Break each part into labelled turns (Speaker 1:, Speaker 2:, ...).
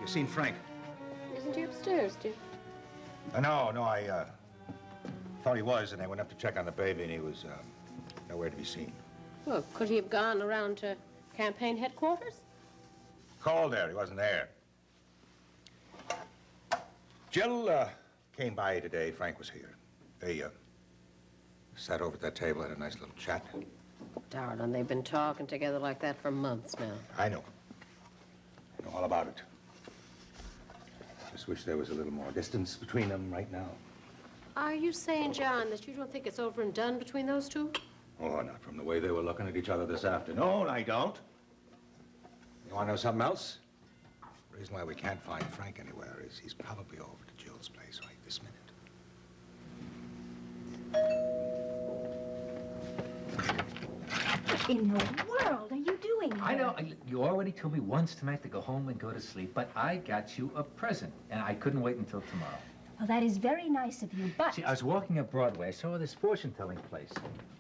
Speaker 1: You seen Frank?
Speaker 2: Isn't he upstairs, dear?
Speaker 1: No, I thought he was, and I went up to check on the baby, and he was nowhere to be seen.
Speaker 2: Well, could he have gone around to campaign headquarters?
Speaker 1: Called there. He wasn't there. Jill came by today. Frank was here. They sat over at that table, had a nice little chat.
Speaker 2: Darling, they've been talking together like that for months now.
Speaker 1: I know. I know all about it. Just wish there was a little more distance between them right now.
Speaker 2: Are you saying, John, that you don't think it's over and done between those two?
Speaker 1: Oh, not from the way they were looking at each other this afternoon, I don't. You want to know something else? The reason why we can't find Frank anywhere is he's probably over to Jill's place right this minute.
Speaker 3: What in the world are you doing here?
Speaker 4: I know. You already told me once tonight to go home and go to sleep, but I got you a present, and I couldn't wait until tomorrow.
Speaker 3: Well, that is very nice of you, but...
Speaker 4: See, I was walking up Broadway. I saw this fortune-telling place.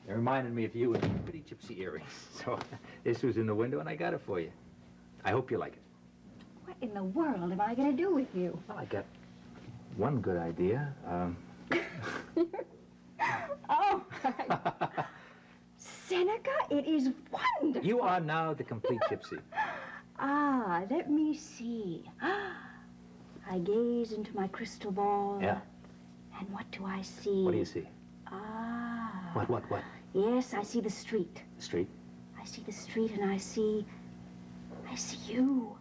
Speaker 4: It reminded me of you and your pretty gypsy earrings. So this was in the window, and I got it for you. I hope you like it.
Speaker 3: What in the world am I going to do with you?
Speaker 4: Well, I got one good idea.
Speaker 3: Oh, Seneca, it is wonderful.
Speaker 4: You are now the complete gypsy.
Speaker 3: Ah, let me see. I gaze into my crystal ball.
Speaker 4: Yeah.
Speaker 3: And what do I see?
Speaker 4: What do you see?
Speaker 3: Ah.
Speaker 4: What?
Speaker 3: Yes, I see the street.
Speaker 4: The street?
Speaker 3: I see the street and I see you.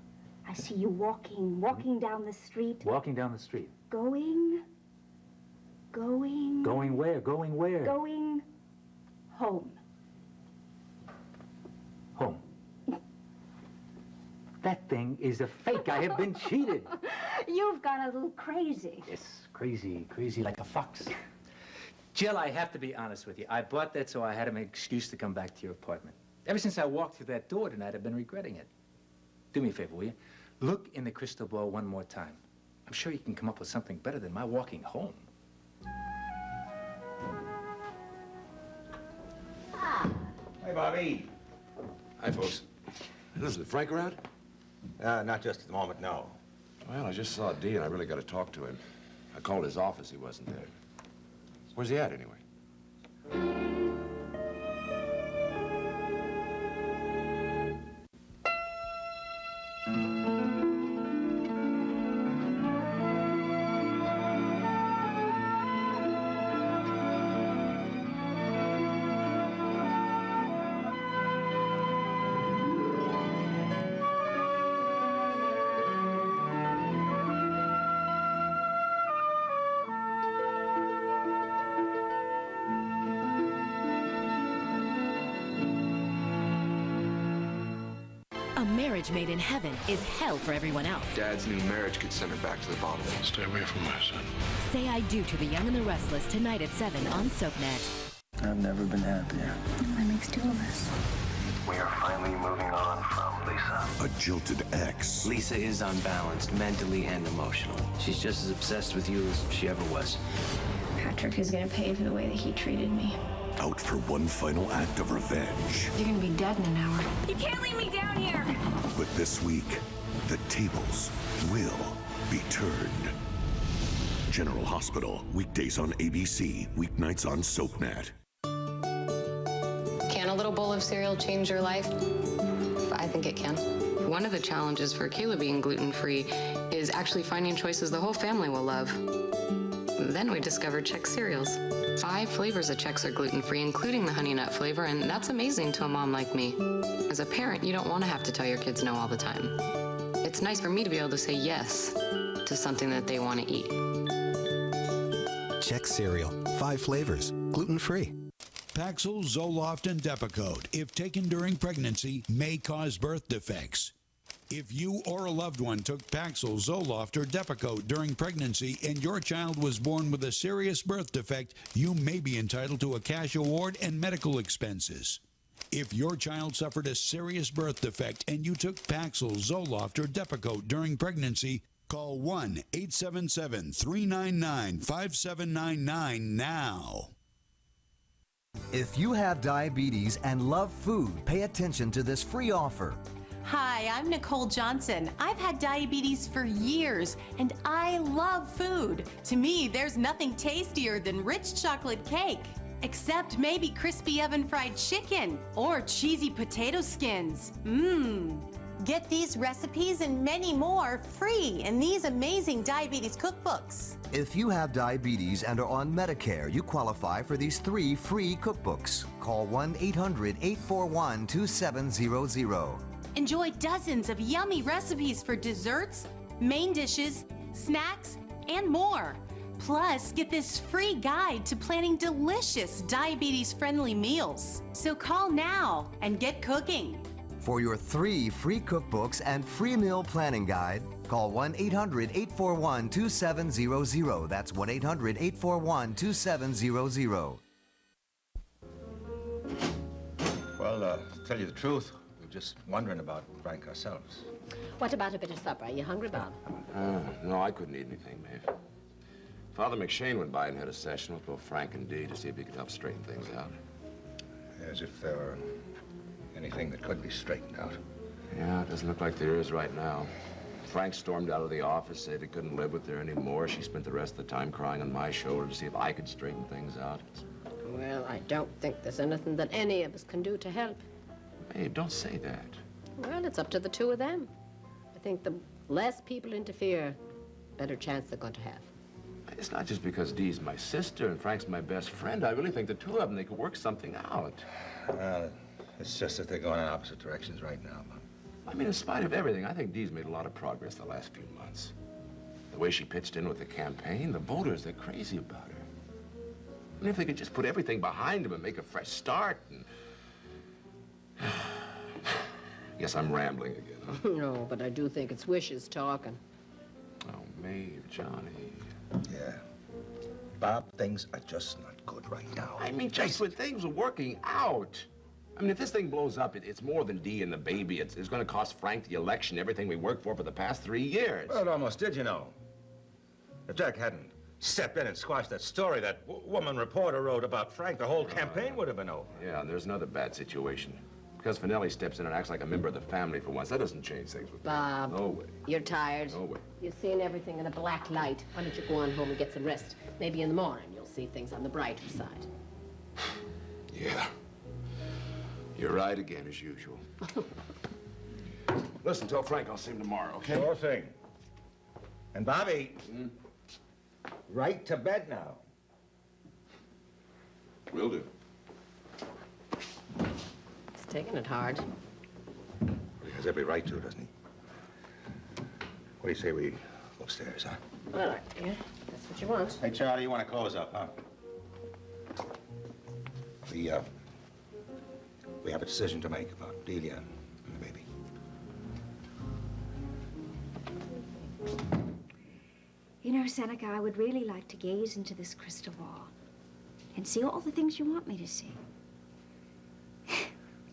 Speaker 3: I see you walking down the street.
Speaker 4: Walking down the street.
Speaker 3: Going
Speaker 4: where? Going where?
Speaker 3: Going home.
Speaker 4: Home. That thing is a fake. I have been cheated.
Speaker 3: You've gone a little crazy.
Speaker 4: Yes, crazy like a fox. Jill, I have to be honest with you. I bought that so I had an excuse to come back to your apartment. Ever since I walked through that door tonight, I've been regretting it. Do me a favor, will you? Look in the crystal ball one more time. I'm sure you can come up with something better than my walking home.
Speaker 1: Hey, Bobby.
Speaker 5: Hi, folks. Is Frank around?
Speaker 1: Not just at the moment, no.
Speaker 5: Well, I just saw Dee, and I really got to talk to him. I called his office. He wasn't there. Where's he at, anyway?
Speaker 6: A marriage made in heaven is hell for everyone else.
Speaker 5: Dad's new marriage could send her back to the bottom.
Speaker 7: Stay away from my son.
Speaker 6: Say I Do to the Young and the Restless tonight at 7 on SoapNet.
Speaker 8: I've never been happier.
Speaker 3: That makes two of us.
Speaker 8: We are finally moving on from Lisa.
Speaker 7: A jilted ex.
Speaker 8: Lisa is unbalanced mentally and emotionally. She's just as obsessed with you as she ever was.
Speaker 9: Patrick is going to pay for the way that he treated me.
Speaker 7: Out for one final act of revenge.
Speaker 9: You're going to be dead in an hour. You can't leave me down here!
Speaker 7: But this week, the tables will be turned. General Hospital, weekdays on ABC, weeknights on SoapNet.
Speaker 10: Can a little bowl of cereal change your life? I think it can. One of the challenges for Kayla being gluten-free is actually finding choices the whole family will love. Then we discovered Chex cereals. 5 flavors of Chex are gluten-free, including the honey nut flavor, and that's amazing to a mom like me. As a parent, you don't want to have to tell your kids no all the time. It's nice for me to be able to say yes to something that they want to eat.
Speaker 11: Chex cereal, 5 flavors, gluten-free.
Speaker 12: Paxil, Zoloft, and Depakote, if taken during pregnancy, may cause birth defects. If you or a loved one took Paxil, Zoloft, or Depakote during pregnancy and your child was born with a serious birth defect, you may be entitled to a cash award and medical expenses. If your child suffered a serious birth defect and you took Paxil, Zoloft, or Depakote during pregnancy, call 1-877-399-5799 now.
Speaker 13: If you have diabetes and love food, pay attention to this free offer. Hi, I'm Nicole Johnson. I've had diabetes for years, and I love food. To me, there's nothing tastier than rich chocolate cake. Except maybe crispy oven-fried chicken or cheesy potato skins. Mmm. Get these recipes and many more free in these amazing diabetes cookbooks.
Speaker 14: If you have diabetes and are on Medicare, you qualify for these 3 free cookbooks. Call 1-800-841-2700.
Speaker 13: Enjoy dozens of yummy recipes for desserts, main dishes, snacks, and more. Plus, get this free guide to planning delicious diabetes-friendly meals. So call now and get cooking.
Speaker 14: For your 3 free cookbooks and free meal planning guide, call 1-800-841-2700. That's 1-800-841-2700.
Speaker 1: Well, to tell you the truth, we're just wondering about Frank ourselves.
Speaker 2: What about a bit of supper? Are you hungry, Bob?
Speaker 5: No, I couldn't eat anything, Maeve. Father McShane went by and had a session with both Frank and Dee to see if he could help straighten things out.
Speaker 1: As if there were anything that could be straightened out.
Speaker 5: Yeah, it doesn't look like there is right now. Frank stormed out of the office, said he couldn't live with her anymore. She spent the rest of the time crying on my shoulder to see if I could straighten things out.
Speaker 2: Well, I don't think there's anything that any of us can do to help.
Speaker 5: Hey, don't say that.
Speaker 2: Well, it's up to the two of them. I think the less people interfere, better chance they're going to have.
Speaker 5: It's not just because Dee's my sister and Frank's my best friend. I really think the two of them, they could work something out.
Speaker 1: Well, it's just that they're going in opposite directions right now, Bob.
Speaker 5: I mean, in spite of everything, I think Dee's made a lot of progress the last few months. The way she pitched in with the campaign, the voters, they're crazy about her. And if they could just put everything behind them and make a fresh start and... Guess I'm rambling again, huh?
Speaker 2: No, but I do think it's wishes talking.
Speaker 5: Oh, Maeve, Johnny.
Speaker 1: Yeah. Bob, things are just not good right now.
Speaker 5: I mean, just when things are working out. I mean, if this thing blows up, it's more than Dee and the baby. It's going to cost Frank the election, everything we worked for the past 3 years.
Speaker 1: Well, it almost did, you know. If Jack hadn't stepped in and squashed that story that woman reporter wrote about Frank, the whole campaign would have been over.
Speaker 5: Yeah, and there's another bad situation. Because Finelli steps in and acts like a member of the family for once, that doesn't change things with me.
Speaker 2: Bob.
Speaker 5: No way.
Speaker 2: You're tired.
Speaker 5: No way.
Speaker 2: You've seen everything in a black light. Why don't you go on home and get some rest? Maybe in the morning you'll see things on the brighter side.
Speaker 5: Yeah. You're right again, as usual. Listen, tell Frank I'll see him tomorrow, okay?
Speaker 1: Sure thing. And Bobby, right to bed now.
Speaker 5: Will do.
Speaker 2: He's taking it hard.
Speaker 1: He has every right to, doesn't he? What do you say we go upstairs, huh?
Speaker 2: All right, dear. That's what you want.
Speaker 1: Hey, Charlie, you want to close up, huh? We have a decision to make about Delia and the baby.
Speaker 3: You know, Seneca, I would really like to gaze into this crystal ball and see all the things you want me to see.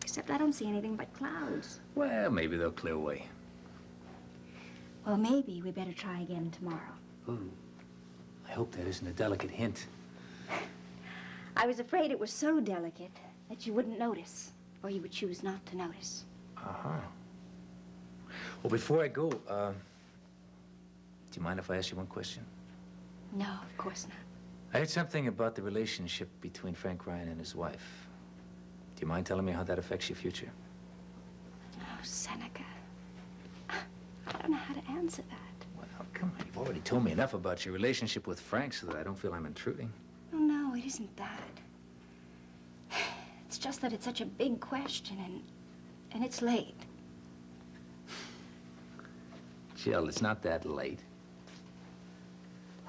Speaker 3: Except I don't see anything but clouds.
Speaker 4: Well, maybe they'll clear away.
Speaker 3: Well, maybe we better try again tomorrow.
Speaker 4: Ooh, I hope that isn't a delicate hint.
Speaker 3: I was afraid it was so delicate that you wouldn't notice, or you would choose not to notice.
Speaker 4: Uh-huh. Well, before I go, do you mind if I ask you one question?
Speaker 3: No, of course not.
Speaker 4: I heard something about the relationship between Frank Ryan and his wife. Do you mind telling me how that affects your future?
Speaker 3: Oh, Seneca. I don't know how to answer that.
Speaker 4: Well, come on. You've already told me enough about your relationship with Frank so that I don't feel I'm intruding.
Speaker 3: Oh, no, it isn't that. It's just that it's such a big question, and it's late.
Speaker 4: Jill, it's not that late.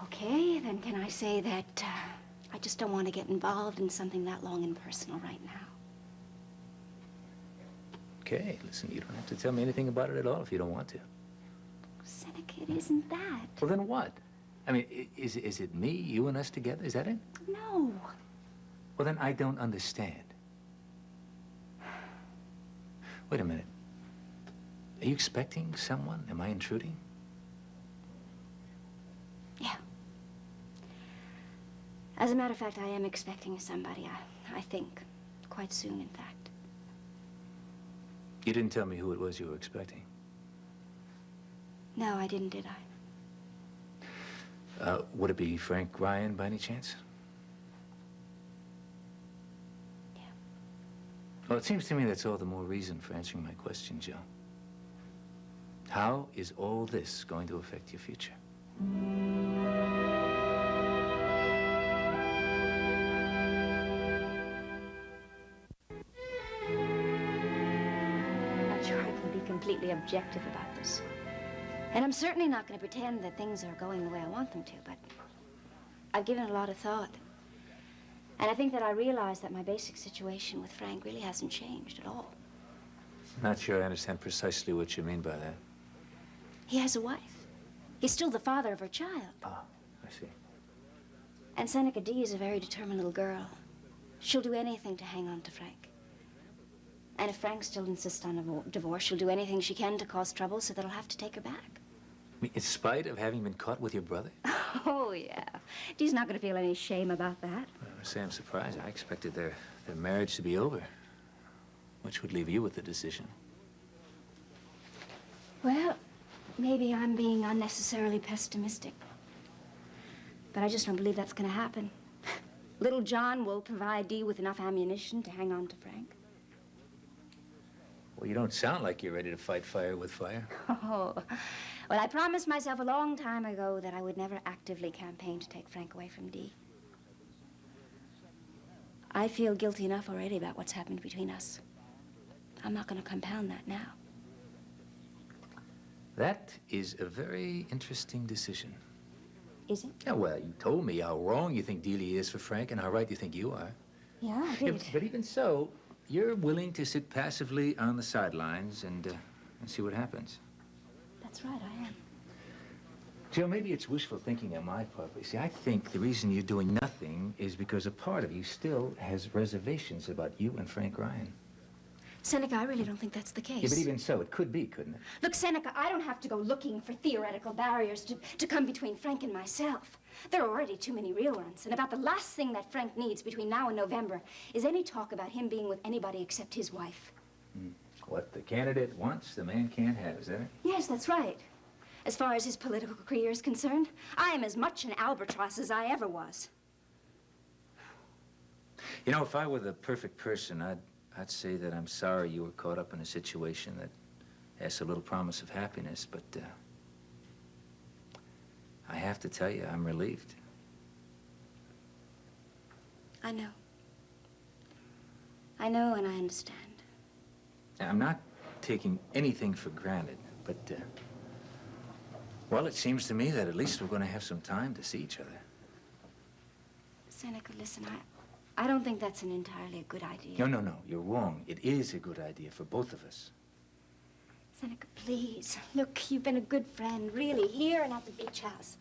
Speaker 3: Okay, then can I say that I just don't want to get involved in something that long and personal right now?
Speaker 4: Okay, listen, you don't have to tell me anything about it at all if you don't want to.
Speaker 3: Seneca, it isn't that.
Speaker 4: Well, then what? I mean, is it me, you and us together? Is that it?
Speaker 3: No.
Speaker 4: Well, then I don't understand. Wait a minute. Are you expecting someone? Am I intruding?
Speaker 3: Yeah. As a matter of fact, I am expecting somebody, I think. Quite soon, in fact.
Speaker 4: You didn't tell me who it was you were expecting.
Speaker 3: No, I didn't, did I?
Speaker 4: Would it be Frank Ryan by any chance?
Speaker 3: Yeah.
Speaker 4: Well, it seems to me that's all the more reason for answering my question, Jill. How is all this going to affect your future?
Speaker 3: I'm not sure I can be completely objective about this. And I'm certainly not going to pretend that things are going the way I want them to, but I've given it a lot of thought. And I think that I realize that my basic situation with Frank really hasn't changed at all.
Speaker 4: Not sure I understand precisely what you mean by that.
Speaker 3: He has a wife. He's still the father of her child.
Speaker 4: Ah, I see.
Speaker 3: And Seneca D is a very determined little girl. She'll do anything to hang on to Frank. And if Frank still insists on a divorce, she'll do anything she can to cause trouble so that I'll have to take her back.
Speaker 4: I mean, in spite of having been caught with your brother?
Speaker 3: Oh, yeah. Dee's not going to feel any shame about that.
Speaker 4: I say I'm surprised. I expected their marriage to be over, which would leave you with the decision.
Speaker 3: Well, maybe I'm being unnecessarily pessimistic. But I just don't believe that's going to happen. Little John will provide Dee with enough ammunition to hang on to Frank.
Speaker 4: Well, you don't sound like you're ready to fight fire with fire.
Speaker 3: Oh, well, I promised myself a long time ago that I would never actively campaign to take Frank away from Dee. I feel guilty enough already about what's happened between us. I'm not going to compound that now.
Speaker 4: That is a very interesting decision.
Speaker 3: Is it?
Speaker 4: Yeah, well, you told me how wrong you think Dealey is for Frank and how right you think you are.
Speaker 3: Yeah, I did.
Speaker 4: But even so, you're willing to sit passively on the sidelines and see what happens.
Speaker 3: That's right, I am.
Speaker 4: Jill, maybe it's wishful thinking on my part, but see, I think the reason you're doing nothing is because a part of you still has reservations about you and Frank Ryan.
Speaker 3: Seneca, I really don't think that's the case.
Speaker 4: Yeah, but even so, it could be, couldn't it?
Speaker 3: Look, Seneca, I don't have to go looking for theoretical barriers to come between Frank and myself. There are already too many real ones. And about the last thing that Frank needs between now and November is any talk about him being with anybody except his wife.
Speaker 4: What the candidate wants, the man can't have, is that it?
Speaker 3: Yes, that's right. As far as his political career is concerned, I am as much an albatross as I ever was.
Speaker 4: You know, if I were the perfect person, I'd say that I'm sorry you were caught up in a situation that has so little promise of happiness, but I have to tell you, I'm relieved.
Speaker 3: I know. I know and I understand.
Speaker 4: Now, I'm not taking anything for granted, but, well, it seems to me that at least we're going to have some time to see each other.
Speaker 3: Seneca, listen, I don't think that's an entirely good idea.
Speaker 4: No, you're wrong. It is a good idea for both of us.
Speaker 3: Seneca, please. Look, you've been a good friend, really, here and at the beach house.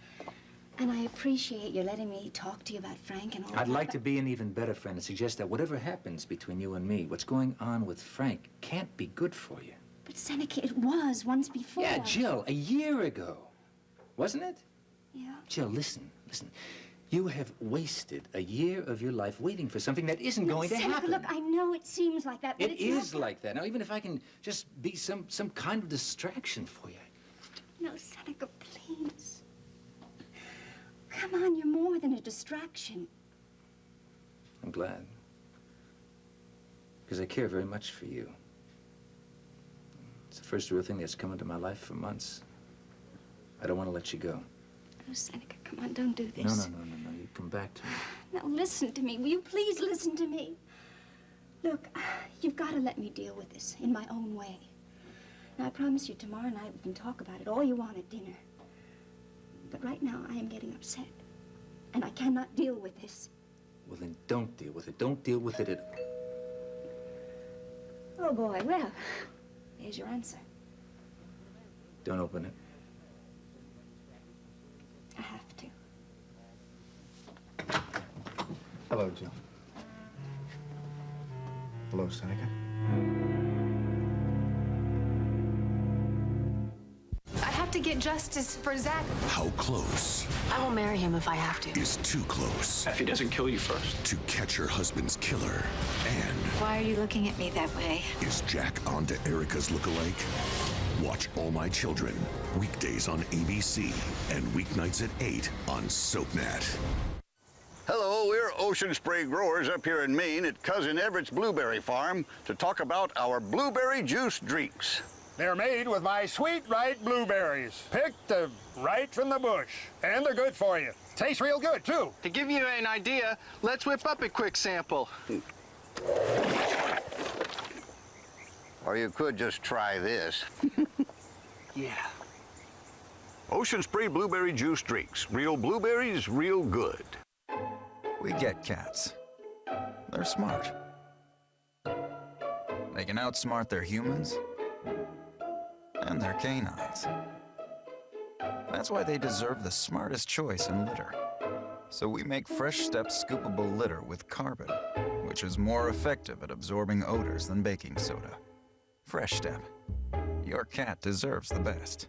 Speaker 3: And I appreciate you letting me talk to you about Frank and all that.
Speaker 4: I'd like to be an even better friend and suggest that whatever happens between you and me, what's going on with Frank can't be good for you.
Speaker 3: But Seneca, it was once before.
Speaker 4: Yeah, Jill, a year ago. Wasn't it?
Speaker 3: Yeah.
Speaker 4: Jill, listen. You have wasted a year of your life waiting for something that isn't going to
Speaker 3: Seneca,
Speaker 4: happen.
Speaker 3: look, I know it seems like that, but
Speaker 4: It is like that. Now, even if I can just be some kind of distraction for you.
Speaker 3: No, Seneca, please. Come on, you're more than a distraction.
Speaker 4: I'm glad. Because I care very much for you. It's the first real thing that's come into my life for months. I don't want to let you go.
Speaker 3: Oh, Seneca, come on, don't do this.
Speaker 4: No. You come back to me.
Speaker 3: Now, listen to me. Will you please listen to me? Look, you've got to let me deal with this in my own way. Now, I promise you tomorrow night we can talk about it all you want at dinner. But right now, I am getting upset. And I cannot deal with this.
Speaker 4: Well, then don't deal with it. Don't deal with it at all.
Speaker 3: Oh, boy, well, there's your answer.
Speaker 4: Don't open it.
Speaker 3: I have to.
Speaker 1: Hello, Jill. Hello, Seneca.
Speaker 13: I have to
Speaker 9: get justice for Zach.
Speaker 7: How close
Speaker 6: I will marry him if I have to.
Speaker 7: is too close
Speaker 15: If he doesn't kill you first.
Speaker 7: to catch her husband's killer? And
Speaker 9: Why are you looking at me that way?
Speaker 7: is Jack onto Erica's lookalike? Watch All My Children, weekdays on ABC and weeknights at 8 on SoapNet.
Speaker 16: Hello, we're Ocean Spray growers up here in Maine at Cousin Everett's Blueberry Farm to talk about our blueberry juice drinks.
Speaker 17: They're made with my sweet right blueberries, picked right from the bush, and they're good for you. Tastes real good, too.
Speaker 15: To give you an idea, let's whip up a quick sample.
Speaker 16: Or you could just try this.
Speaker 15: Yeah.
Speaker 16: Ocean Spray Blueberry Juice Drinks. Real blueberries, real good.
Speaker 18: We get cats. They're smart. They can outsmart their humans and their canines. That's why they deserve the smartest choice in litter. So we make Fresh Step scoopable litter with carbon, which is more effective at absorbing odors than baking soda. Fresh Step. Your cat deserves the best.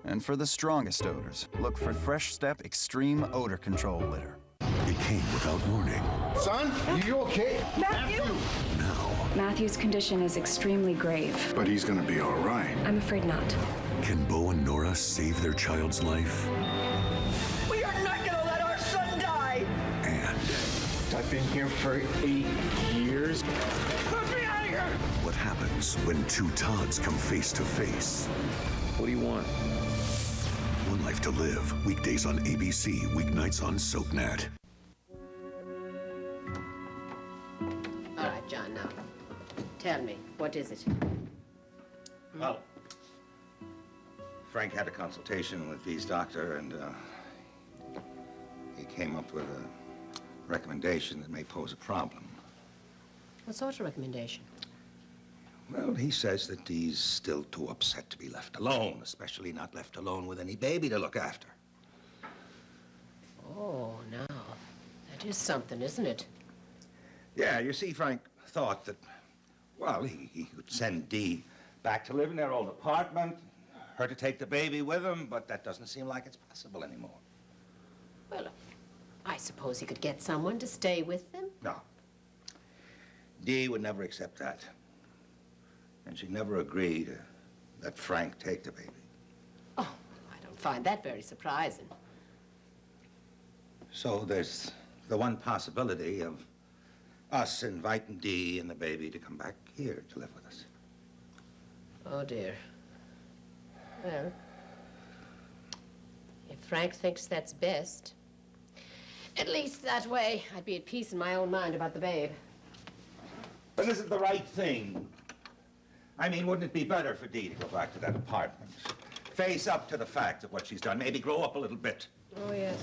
Speaker 18: And for the strongest odors, look for Fresh Step Extreme Odor Control Litter.
Speaker 7: It came without warning.
Speaker 17: Son, you okay?
Speaker 9: Matthew!
Speaker 7: Now,
Speaker 9: Matthew's condition is extremely grave.
Speaker 17: But he's gonna be all right.
Speaker 9: I'm afraid not.
Speaker 7: can Bo and Nora save their child's life?
Speaker 19: We are not gonna let our son die!
Speaker 7: And
Speaker 17: I've been here for 8 years.
Speaker 19: Let me out of here!
Speaker 7: what happens when two Todds come face to face?
Speaker 8: What do you want?
Speaker 7: One Life to Live, weekdays on ABC, weeknights on SoapNet.
Speaker 2: All right, John, now. Tell me, what is it?
Speaker 1: Well, Frank had a consultation with Dee's doctor, and he came up with a recommendation that may pose a problem.
Speaker 2: What sort of recommendation?
Speaker 1: Well, he says that Dee's still too upset to be left alone, especially not left alone with any baby to look after.
Speaker 2: Oh, now. That is something, isn't it?
Speaker 1: Yeah, you see, Frank thought that, well, he could send Dee back to live in their old apartment, her to take the baby with him, but that doesn't seem like it's possible anymore.
Speaker 2: Well, I suppose he could get someone to stay with them.
Speaker 1: No. Dee would never accept that. And she'd never agree to let Frank take the baby.
Speaker 2: Oh, I don't find that very surprising.
Speaker 1: So there's the one possibility of us inviting Dee and the baby to come back here to live with us.
Speaker 2: Oh, dear. Well, if Frank thinks that's best, at least that way I'd be at peace in my own mind about the babe.
Speaker 1: But is it the right thing? I mean, wouldn't it be better for Dee to go back to that apartment? Face up to the fact of what she's done. Maybe grow up a little bit.
Speaker 2: Oh, yes.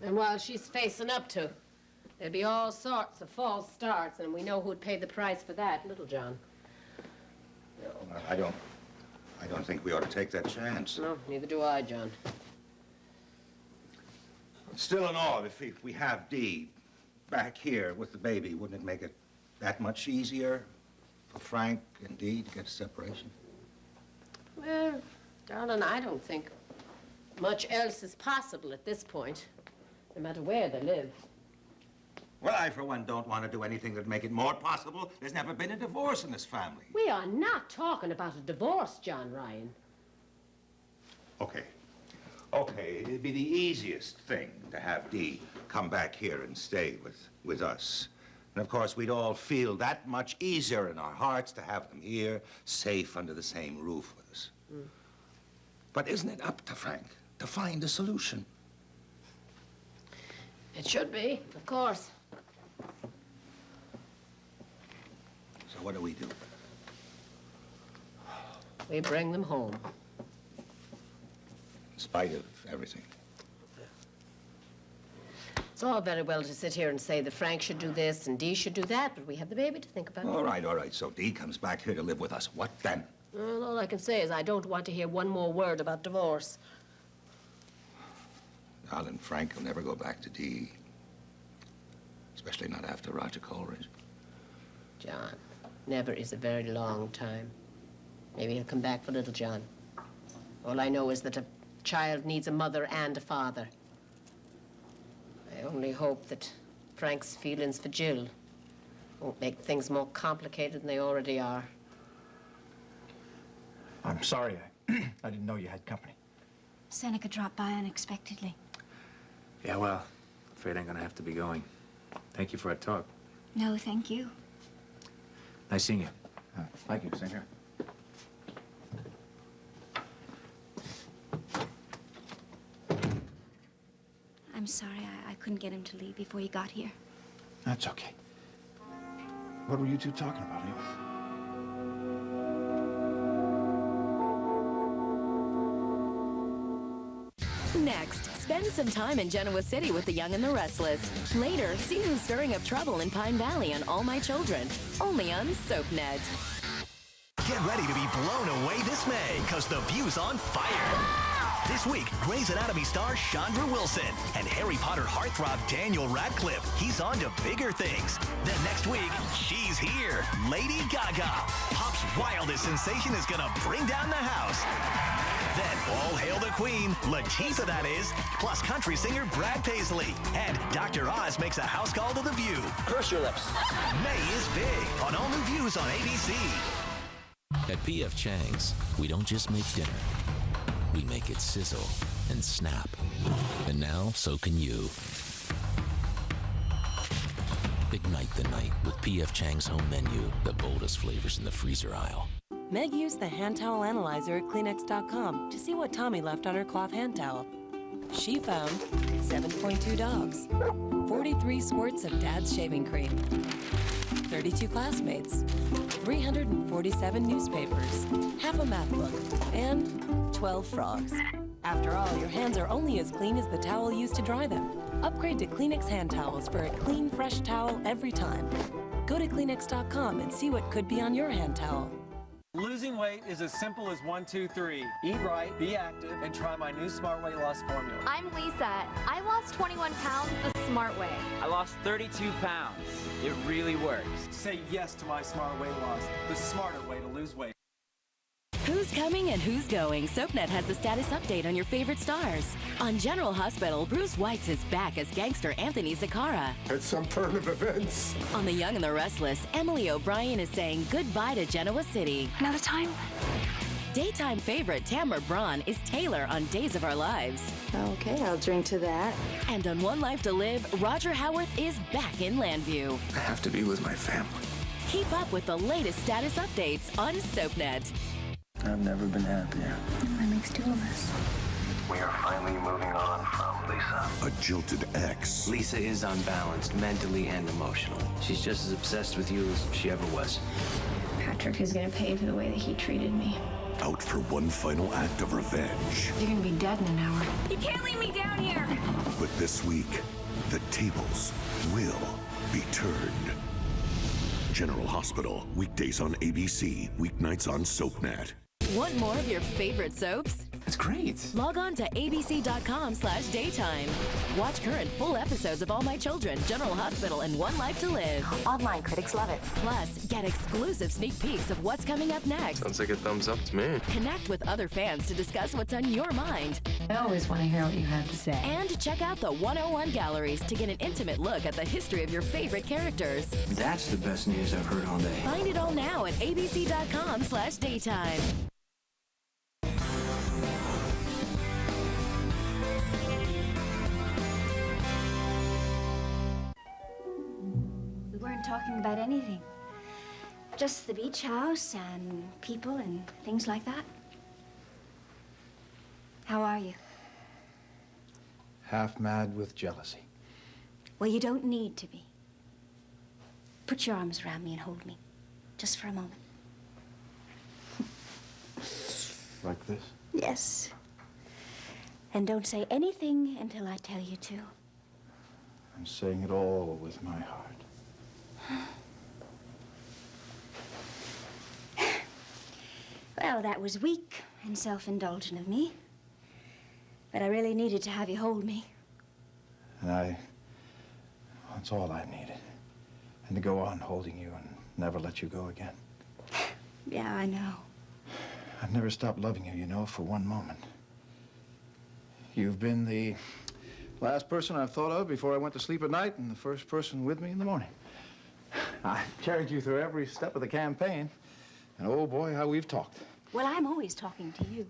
Speaker 2: And while she's facing up to, there'd be all sorts of false starts, and we know who'd pay the price for that, Little John.
Speaker 1: No, I don't think we ought to take that chance.
Speaker 2: No, neither do I, John.
Speaker 1: Still in all, if we have Dee back here with the baby, wouldn't it make it that much easier for Frank and Dee to get a separation?
Speaker 2: Well, darling, I don't think much else is possible at this point, no matter where they live.
Speaker 1: Well, I, for one, don't want to do anything that'd make it more possible. There's never been a divorce in this family.
Speaker 2: We are not talking about a divorce, John Ryan.
Speaker 1: Okay. Okay, it'd be the easiest thing to have Dee come back here and stay with us. And, of course, we'd all feel that much easier in our hearts to have them here, safe under the same roof with us. Mm. But isn't it up to Frank to find a solution?
Speaker 2: It should be, of course.
Speaker 1: So what do we do?
Speaker 2: We bring them home.
Speaker 1: In spite of everything.
Speaker 2: It's all very well to sit here and say that Frank should do this and Dee should do that, but we have the baby to think about.
Speaker 1: All right. So Dee comes back here to live with us. What then?
Speaker 2: Well, all I can say is I don't want to hear one more word about divorce.
Speaker 1: Darling, Frank will never go back to Dee. Especially not after Roger Coleridge.
Speaker 2: John, never is a very long time. Maybe he'll come back for Little John. All I know is that a child needs a mother and a father. I only hope that Frank's feelings for Jill won't make things more complicated than they already are.
Speaker 20: I'm sorry. I didn't know you had company.
Speaker 3: Seneca dropped by unexpectedly.
Speaker 4: Yeah, well, afraid I'm gonna have to be going. Thank you for our talk.
Speaker 3: No, thank you.
Speaker 4: Nice seeing you.
Speaker 20: Thank you. Same here.
Speaker 3: I'm sorry I couldn't get him to leave before you got here.
Speaker 20: That's okay. What were you two talking about anyway?
Speaker 6: Next, spend some time in Genoa City with the Young and the Restless. Later, see who's stirring up trouble in Pine Valley on All My Children. Only on SoapNet.
Speaker 21: Get ready to be blown away this May, because the view's on fire. This week, Grey's Anatomy star Chandra Wilson and Harry Potter heartthrob Daniel Radcliffe. He's on to bigger things. Then next week, she's here. Lady Gaga. Pop's wildest sensation is going to bring down the house. Then, all hail the queen, Latifah that is, plus country singer Brad Paisley. And Dr. Oz makes a house call to The View.
Speaker 8: Purse your lips.
Speaker 21: May is big on all new views on ABC.
Speaker 22: At P.F. Chang's, we don't just make dinner. We make it sizzle and snap. And now, so can you. Ignite the night with P.F. Chang's home menu, the boldest flavors in the freezer aisle.
Speaker 23: Meg used the hand towel analyzer at Kleenex.com to see what Tommy left on her cloth hand towel. She found 7.2 dogs, 43 squirts of Dad's shaving cream, 32 classmates, 347 newspapers, half a math book, and 12 frogs. After all, your hands are only as clean as the towel used to dry them. Upgrade to Kleenex hand towels for a clean, fresh towel every time. Go to Kleenex.com and see what could be on your hand towel.
Speaker 24: Losing weight is as simple as 1, 2, 3. Eat right, be active, and try my new Smart Weight Loss formula.
Speaker 25: I'm Lisa. I lost 21 pounds the smart way.
Speaker 8: I lost 32 pounds. It really works.
Speaker 24: Say yes to my Smart Weight Loss, the smarter way to lose weight.
Speaker 6: Who's coming and who's going? SoapNet has the status update on your favorite stars. On General Hospital, Bruce Weitz is back as gangster Anthony Zaccara.
Speaker 26: It's some turn of events.
Speaker 6: On The Young and the Restless, Emily O'Brien is saying goodbye to Genoa City.
Speaker 3: Another time?
Speaker 6: Daytime favorite Tamara Braun is Taylor on Days of Our Lives.
Speaker 27: Okay, I'll drink to that.
Speaker 6: And on One Life to Live, Roger Howarth is back in Landview.
Speaker 20: I have to be with my family.
Speaker 6: Keep up with the latest status updates on SoapNet.
Speaker 20: I've never been happier.
Speaker 3: That makes two of us.
Speaker 8: We are finally moving on from Lisa.
Speaker 7: A jilted ex.
Speaker 8: Lisa is unbalanced mentally and emotionally. She's just as obsessed with you as she ever was.
Speaker 9: Patrick is gonna pay for the way that he treated me.
Speaker 7: Out for one final act of revenge.
Speaker 9: You're gonna be dead in an hour.
Speaker 25: You can't leave me down here.
Speaker 7: But this week, the tables will be turned. General Hospital, weekdays on ABC, weeknights on SoapNet.
Speaker 6: Want more of your favorite soaps?
Speaker 20: It's great.
Speaker 6: Log on to abc.com/daytime. Watch current full episodes of All My Children, General Hospital, and One Life to Live.
Speaker 23: Online critics love it.
Speaker 6: Plus, get exclusive sneak peeks of what's coming up next.
Speaker 5: Sounds like a thumbs up to me.
Speaker 6: Connect with other fans to discuss what's on your mind.
Speaker 9: I always want to hear what you have to say.
Speaker 6: And check out the 101 galleries to get an intimate look at the history of your favorite characters.
Speaker 8: That's the best news I've heard all day.
Speaker 6: Find it all now at abc.com/daytime.
Speaker 3: We weren't talking about anything. Just the beach house and people and things like that. How are you?
Speaker 20: Half mad with jealousy.
Speaker 3: Well, you don't need to be. Put your arms around me and hold me. Just for a moment.
Speaker 20: Like this?
Speaker 3: Yes. And don't say anything until I tell you to.
Speaker 20: I'm saying it all with my heart.
Speaker 3: Well, that was weak and self-indulgent of me. But I really needed to have you hold me.
Speaker 20: And that's all I needed. And to go on holding you and never let you go again.
Speaker 3: Yeah, I know.
Speaker 20: I've never stopped loving you, you know, for one moment. You've been the last person I've thought of before I went to sleep at night and the first person with me in the morning. I carried you through every step of the campaign, and oh boy, how we've talked.
Speaker 3: Well, I'm always talking to you.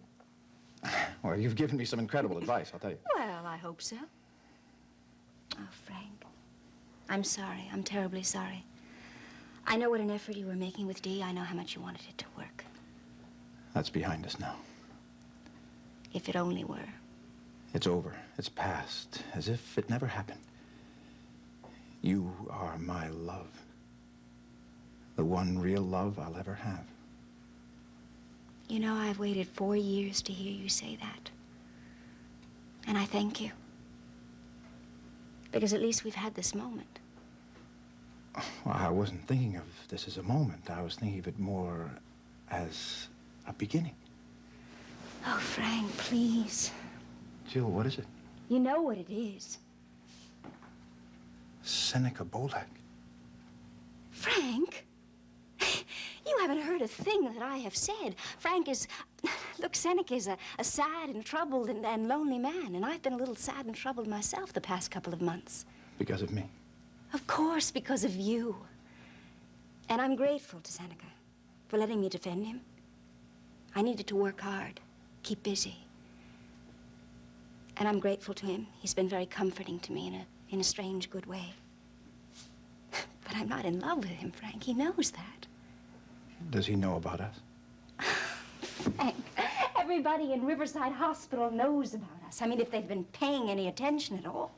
Speaker 20: Well, you've given me some incredible advice, I'll tell you.
Speaker 3: Well, I hope so. Oh, Frank, I'm sorry. I'm terribly sorry. I know what an effort you were making with Dee. I know how much you wanted it to work.
Speaker 20: That's behind us now.
Speaker 3: If it only were.
Speaker 20: It's over. It's past, as if it never happened. You are my love. The one real love I'll ever have.
Speaker 3: You know, I've waited 4 years to hear you say that. And I thank you. Because at least we've had this moment.
Speaker 20: Well, I wasn't thinking of this as a moment. I was thinking of it more as a beginning.
Speaker 3: Oh, Frank, please.
Speaker 20: Jill, what is it?
Speaker 3: You know what it is.
Speaker 20: Seneca Bolak.
Speaker 3: Frank? You haven't heard a thing that I have said. Frank is... Look, Seneca is a sad and troubled and lonely man, and I've been a little sad and troubled myself the past couple of months.
Speaker 20: Because of me?
Speaker 3: Of course, because of you. And I'm grateful to Seneca for letting me defend him. I needed to work hard, keep busy. And I'm grateful to him. He's been very comforting to me in a strange, good way. But I'm not in love with him, Frank. He knows that.
Speaker 20: Does he know about us?
Speaker 3: Frank, everybody in Riverside Hospital knows about us. I mean, if they've been paying any attention at all.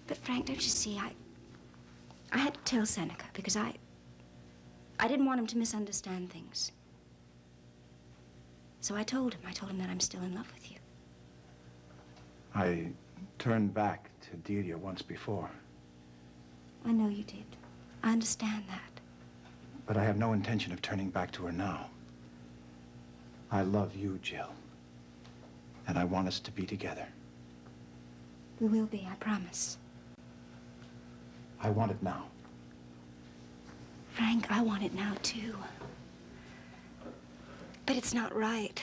Speaker 3: But Frank, don't you see, I had to tell Seneca because I didn't want him to misunderstand things. So I told him that I'm still in love with you.
Speaker 20: I turned back to Delia once before.
Speaker 3: I know you did. I understand that.
Speaker 20: But I have no intention of turning back to her now. I love you, Jill. And I want us to be together.
Speaker 3: We will be, I promise.
Speaker 20: I want it now.
Speaker 3: Frank, I want it now, too. But it's not right.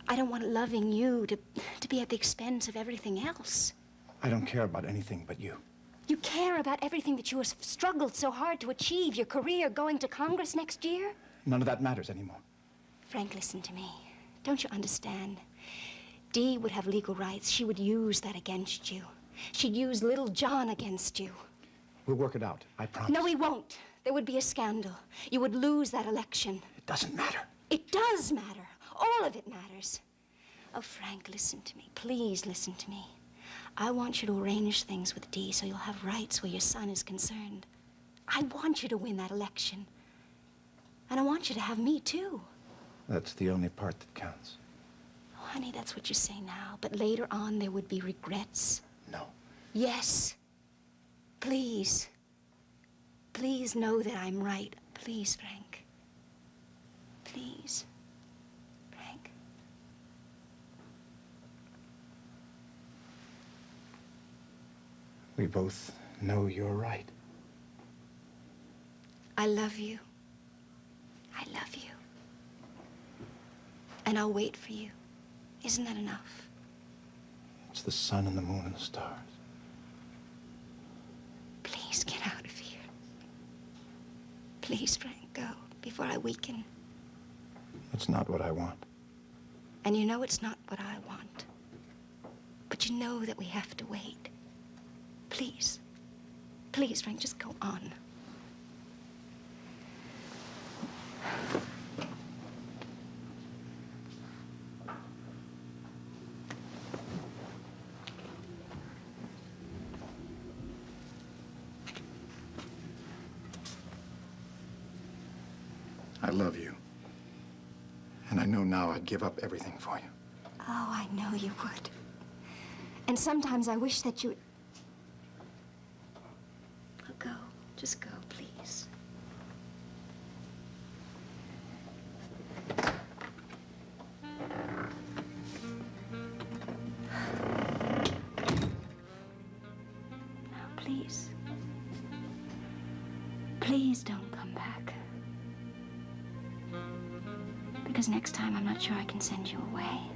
Speaker 3: I don't want loving you to be at the expense of everything else.
Speaker 20: I don't care about anything but you.
Speaker 3: You care about everything that you have struggled so hard to achieve, your career, going to Congress next year?
Speaker 20: None of that matters anymore.
Speaker 3: Frank, listen to me. Don't you understand? Dee would have legal rights. She would use that against you. She'd use little John against you.
Speaker 20: We'll work it out, I promise.
Speaker 3: No, we won't. There would be a scandal. You would lose that election.
Speaker 20: It doesn't matter.
Speaker 3: It does matter. All of it matters. Oh, Frank, listen to me. Please listen to me. I want you to arrange things with Dee so you'll have rights where your son is concerned. I want you to win that election. And I want you to have me, too.
Speaker 20: That's the only part that counts.
Speaker 3: Oh, honey, that's what you say now. But later on, there would be regrets.
Speaker 20: No.
Speaker 3: Yes. Please. Please know that I'm right. Please, Frank. Please. Frank.
Speaker 20: We both know you're right.
Speaker 3: I love you. I love you. And I'll wait for you. Isn't that enough?
Speaker 20: It's the sun and the moon and the stars.
Speaker 3: Please get out of here. Please, Frank, go before I weaken.
Speaker 20: It's not what I want.
Speaker 3: And you know it's not what I want. But you know that we have to wait. Please. Please, Frank, just go on.
Speaker 20: I love you. And I know now I'd give up everything for you.
Speaker 3: Oh, I know you would. And sometimes I wish that you'd... Oh, go. Just go, please. Now, please. Please don't come back. Because next time I'm not sure I can send you away.